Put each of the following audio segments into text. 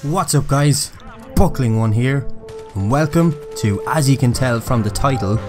What's up guys, BucklingOne here, and welcome to, as you can tell from the title,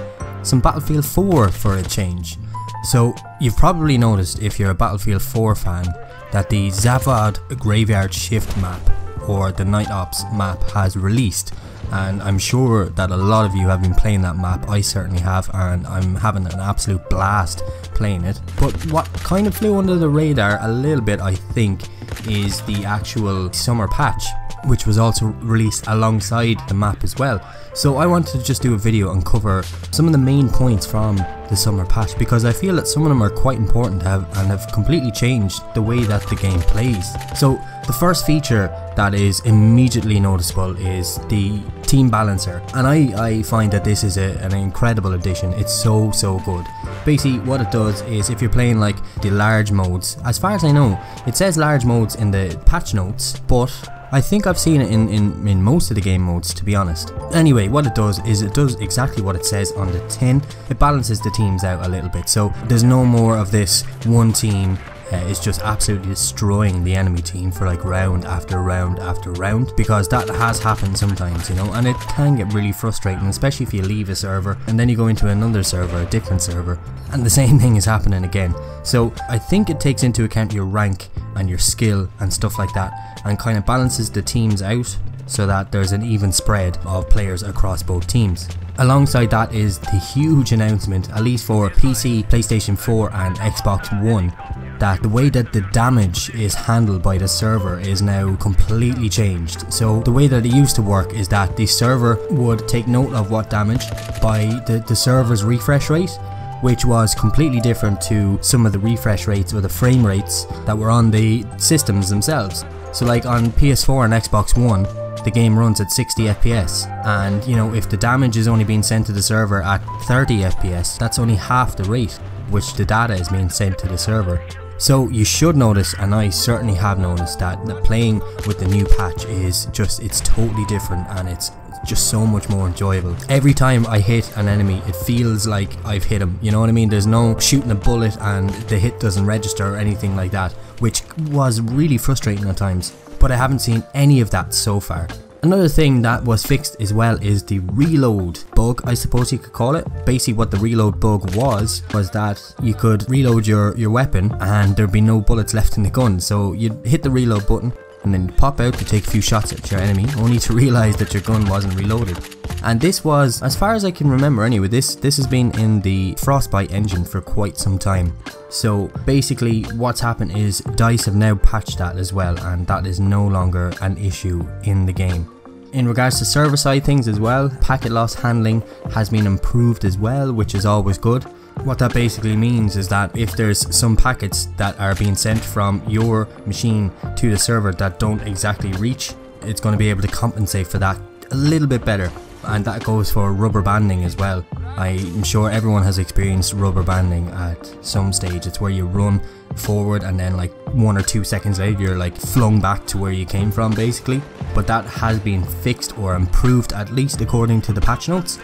some Battlefield 4 for a change. So you've probably noticed, if you're a Battlefield 4 fan, that the Zavod Graveyard Shift map, or the Night Ops map, has released, and I'm sure that a lot of you have been playing that map. I certainly have, and I'm having an absolute blast playing it. But what kind of flew under the radar a little bit, I think, is the actual summer patch, which was also released alongside the map as well. So I wanted to just do a video and cover some of the main points from the summer patch, because I feel that some of them are quite important to have and have completely changed the way that the game plays. So the first feature that is immediately noticeable is the team balancer, and I find that this is an incredible addition. It's so good. Basically what it does is, if you're playing like the large modes, as far as I know it says large modes in the patch notes, but I think I've seen it in most of the game modes, to be honest. Anyway, what it does is it does exactly what it says on the tin. It balances the teams out a little bit, so there's no more of this one team is just absolutely destroying the enemy team for like round after round after round, because that has happened sometimes, you know, and it can get really frustrating, especially if you leave a server and then you go into another server, a different server, and the same thing is happening again. So I think it takes into account your rank and your skill and stuff like that, and kind of balances the teams out so that there's an even spread of players across both teams. Alongside that is the huge announcement, at least for PC, PlayStation 4 and Xbox One, that the way that the damage is handled by the server is now completely changed. So the way that it used to work is that the server would take note of what damage by the server's refresh rate, which was completely different to some of the refresh rates or the frame rates that were on the systems themselves. So like on PS4 and Xbox One, the game runs at 60 FPS, and you know, if the damage is only being sent to the server at 30 FPS, that's only half the rate which the data is being sent to the server. So you should notice, and I certainly have noticed, that playing with the new patch is just, it's totally different, and it's just so much more enjoyable. Every time I hit an enemy, it feels like I've hit him, you know what I mean? There's no shooting a bullet and the hit doesn't register or anything like that, which was really frustrating at times, but I haven't seen any of that so far. Another thing that was fixed as well is the reload bug, I suppose you could call it. Basically what the reload bug was that you could reload your weapon and there'd be no bullets left in the gun. So you'd hit the reload button and then you'd pop out to take a few shots at your enemy, only to realise that your gun wasn't reloaded. And this was, as far as I can remember anyway, this has been in the Frostbite engine for quite some time. So basically what's happened is DICE have now patched that as well, and that is no longer an issue in the game. In regards to server side things as well, packet loss handling has been improved as well, which is always good. What that basically means is that if there's some packets that are being sent from your machine to the server that don't exactly reach, it's going to be able to compensate for that a little bit better. And that goes for rubber banding as well. I'm sure everyone has experienced rubber banding at some stage. It's where you run forward and then like 1 or 2 seconds later you're like flung back to where you came from, basically. But that has been fixed or improved, at least according to the patch notes.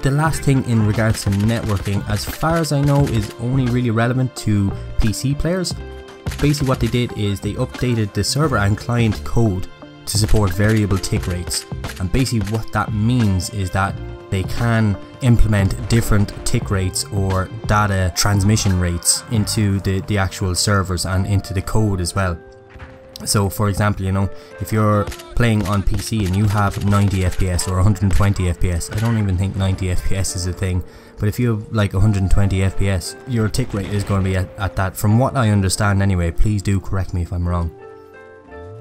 The last thing in regards to networking, as far as I know, is only really relevant to PC players. Basically what they did is they updated the server and client code to support variable tick rates, and basically what that means is that they can implement different tick rates or data transmission rates into the actual servers and into the code as well. So for example, you know, if you're playing on PC and you have 90 FPS or 120 FPS, I don't even think 90 FPS is a thing, but if you have like 120 FPS, your tick rate is going to be at that, from what I understand anyway. Please do correct me if I'm wrong.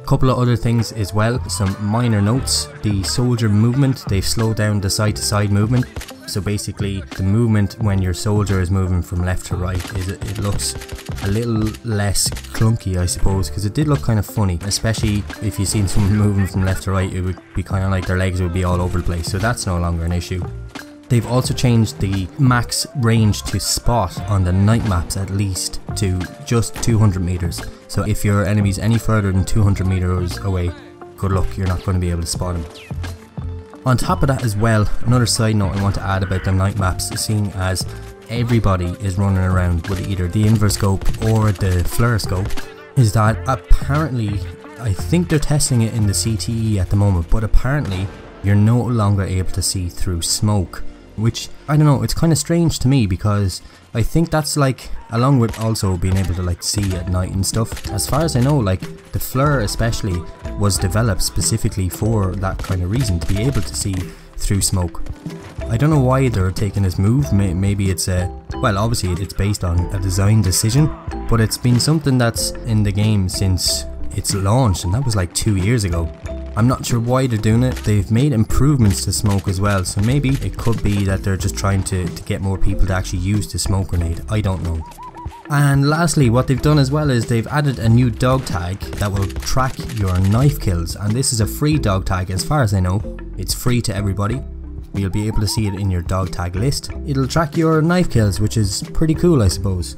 Couple of other things as well, some minor notes. The soldier movement, they've slowed down the side to side movement. So basically the movement when your soldier is moving from left to right, it looks a little less clunky, I suppose, because it did look kind of funny, especially if you've seen someone moving from left to right. It would be kind of like their legs would be all over the place, so that's no longer an issue. They've also changed the max range to spot on the night maps, at least, to just 200 meters. So if your enemy's any further than 200 meters away, good luck, you're not going to be able to spot him. On top of that as well, another side note I want to add about the night maps, seeing as everybody is running around with either the inverscope or the fluoroscope, is that apparently I think they're testing it in the CTE at the moment, but apparently you're no longer able to see through smoke, which, I don't know, it's kind of strange to me, because I think that's like, along with also being able to like see at night and stuff, as far as I know, like the Fleur especially was developed specifically for that kind of reason, to be able to see through smoke. I don't know why they're taking this move. Maybe it's well, obviously it's based on a design decision, but it's been something that's in the game since its launch, and that was like 2 years ago. I'm not sure why they're doing it. They've made improvements to smoke as well, so maybe it could be that they're just trying to get more people to actually use the smoke grenade. I don't know. And lastly, what they've done as well is they've added a new dog tag that will track your knife kills, and this is a free dog tag as far as I know. It's free to everybody. You'll be able to see it in your dog tag list. It'll track your knife kills, which is pretty cool, I suppose.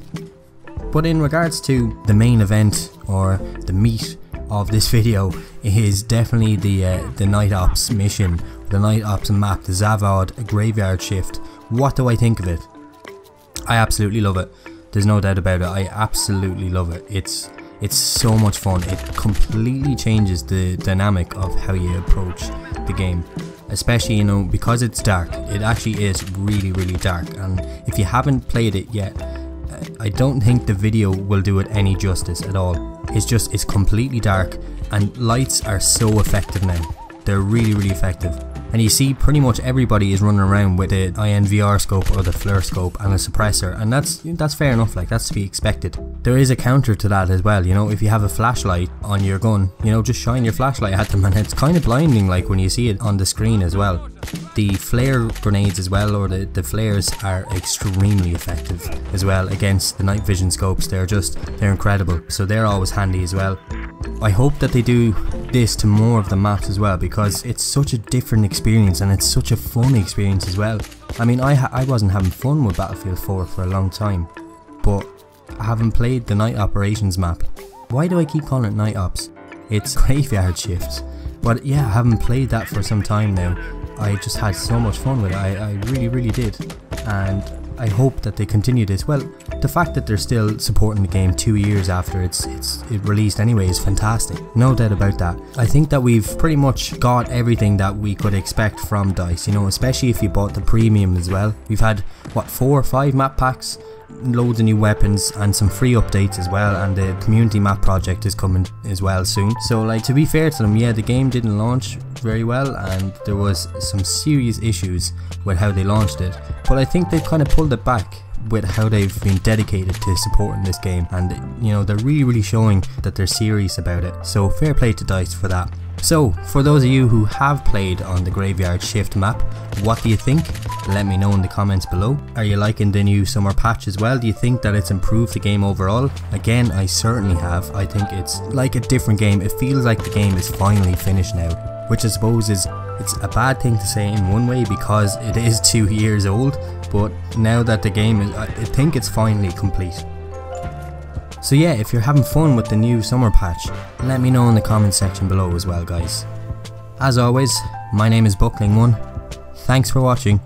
But in regards to the main event, or the meat of this video, is definitely the Night Ops mission, the Night Ops map, the Zavod Graveyard Shift. What do I think of it? I absolutely love it. There's no doubt about it. I absolutely love it. It's so much fun. It completely changes the dynamic of how you approach the game. Especially, you know, because it's dark. It actually is really, really dark, and if you haven't played it yet, I don't think the video will do it any justice at all. It's completely dark, and lights are so effective now. They're really, really effective. And you see pretty much everybody is running around with the INVR scope or the Fleur scope and a suppressor, and that's fair enough, like that's to be expected. There is a counter to that as well, you know, if you have a flashlight on your gun, you know, just shine your flashlight at them, and it's kind of blinding like when you see it on the screen as well. The flare grenades as well, or the flares, are extremely effective as well against the night vision scopes. They're incredible, so they're always handy as well. I hope that they do this to more of the maps as well, because it's such a different experience and it's such a fun experience as well. I mean, I wasn't having fun with Battlefield 4 for a long time, but I haven't played the Night Operations map. Why do I keep calling it Night Ops? It's Graveyard Shift. But yeah, I haven't played that for some time now. I just had so much fun with it. I really, really did. And I hope that they continue this. Well, the fact that they're still supporting the game 2 years after it released anyway is fantastic. No doubt about that. I think that we've pretty much got everything that we could expect from DICE, you know, especially if you bought the premium as well. We've had, what, 4 or 5 map packs? Loads of new weapons and some free updates as well, and the community map project is coming as well soon. So like, to be fair to them, yeah, the game didn't launch very well and there was some serious issues with how they launched it, but I think they've kind of pulled it back with how they've been dedicated to supporting this game, and you know, they're really showing that they're serious about it, so fair play to DICE for that. So for those of you who have played on the Graveyard Shift map, what do you think? Let me know in the comments below. Are you liking the new summer patch as well? Do you think that it's improved the game overall? Again, I certainly have. I think it's like a different game. It feels like the game is finally finished now, which I suppose it's a bad thing to say in one way because it is 2 years old, but now that the game is, I think it's finally complete. So yeah, if you're having fun with the new summer patch, let me know in the comment section below as well, guys. As always, my name is BucklingOne. Thanks for watching.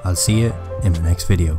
I'll see you in my next video.